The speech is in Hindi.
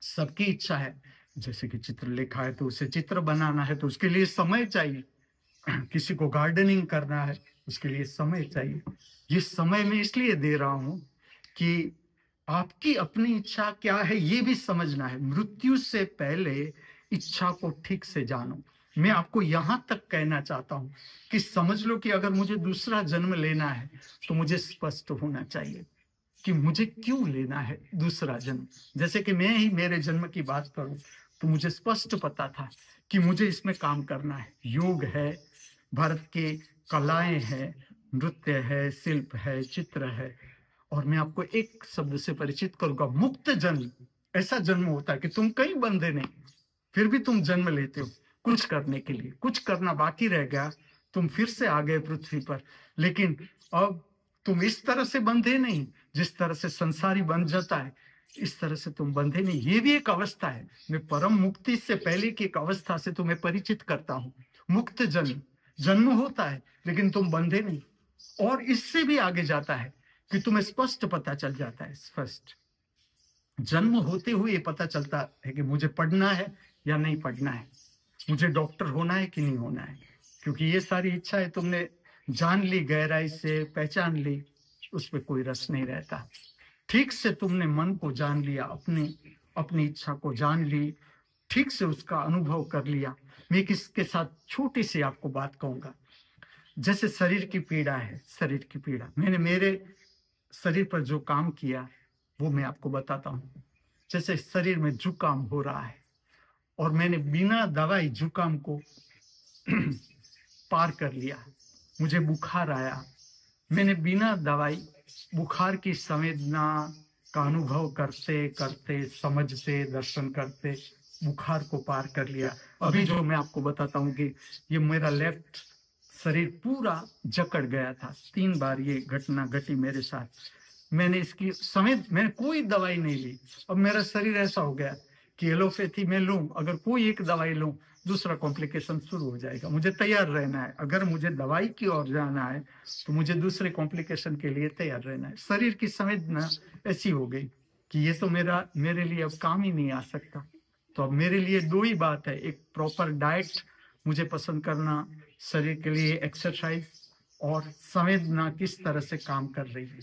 सबकी इच्छा है, जैसे कि चित्रलेखा है तो उसे चित्र बनाना है तो उसके लिए समय चाहिए। किसी को गार्डनिंग करना है, उसके लिए समय चाहिए। ये समय मैं इसलिए दे रहा हूँ कि आपकी अपनी इच्छा क्या है ये भी समझना है। मृत्यु से पहले इच्छा को ठीक से जानो। मैं आपको यहां तक कहना चाहता हूं कि समझ लो कि अगर मुझे दूसरा जन्म लेना है तो मुझे स्पष्ट होना चाहिए कि मुझे क्यों लेना है दूसरा जन्म। जैसे कि मैं ही मेरे जन्म की बात करूं तो मुझे स्पष्ट पता था कि मुझे इसमें काम करना है। योग है, भारत के कलाएं हैं, नृत्य है, शिल्प है, चित्र है। और मैं आपको एक शब्द से परिचित करूंगा, मुक्त जन्म। ऐसा जन्म होता है कि तुम कहीं बंधे नहीं, फिर भी तुम जन्म लेते हो कुछ करने के लिए। कुछ करना बाकी रह गया, तुम फिर से आ गए पृथ्वी पर। लेकिन अब तुम इस तरह से बंधे नहीं जिस तरह से संसारी बंध जाता है, इस तरह से तुम बंधे नहीं। ये भी एक अवस्था है। मैं परम मुक्ति से पहले की एक अवस्था से तुम्हें परिचित करता हूं। मुक्त जन्म, जन्म होता है लेकिन तुम बंधे नहीं। और इससे भी आगे जाता है कि तुम्हें स्पष्ट पता चल जाता है। स्पष्ट जन्म होते हुए पता चलता है कि मुझे पढ़ना है या नहीं पढ़ना है, मुझे डॉक्टर होना है कि नहीं होना है। क्योंकि ये सारी इच्छाएं तुमने जान ली, गहराई से पहचान ली, उस पर कोई रस नहीं रहता। ठीक से तुमने मन को जान लिया, अपनी अपनी इच्छा को जान ली, ठीक से उसका अनुभव कर लिया। मैं किसके साथ छोटी सी आपको बात कहूंगा। जैसे शरीर की पीड़ा है, शरीर की पीड़ा मैंने मेरे शरीर पर जो काम किया वो मैं आपको बताता हूँ। जैसे शरीर में जुकाम हो रहा है और मैंने बिना दवाई जुकाम को पार कर लिया। मुझे बुखार आया, मैंने बिना दवाई बुखार की संवेदना का अनुभव करते करते, समझते, दर्शन करते बुखार को पार कर लिया। अभी जो मैं आपको बताता हूँ कि ये मेरा लेफ्ट शरीर पूरा जकड़ गया था। 3 बार ये घटना घटी मेरे साथ। मैंने इसकी समेत मैंने कोई दवाई नहीं ली। अब मेरा शरीर ऐसा हो गया कि एलोपैथी में लूं, अगर कोई एक दवाई लूं दूसरा कॉम्प्लिकेशन शुरू हो जाएगा। मुझे तैयार रहना है। अगर मुझे दवाई की ओर जाना है तो मुझे दूसरे कॉम्प्लिकेशन के लिए तैयार रहना है। शरीर की संवेदना ऐसी हो गई कि ये तो मेरे लिए अब काम ही नहीं आ सकता। तो अब मेरे लिए 2 ही बात है, एक प्रॉपर डाइट मुझे पसंद करना, शरीर के लिए एक्सरसाइज, और संवेदना किस तरह से काम कर रही है।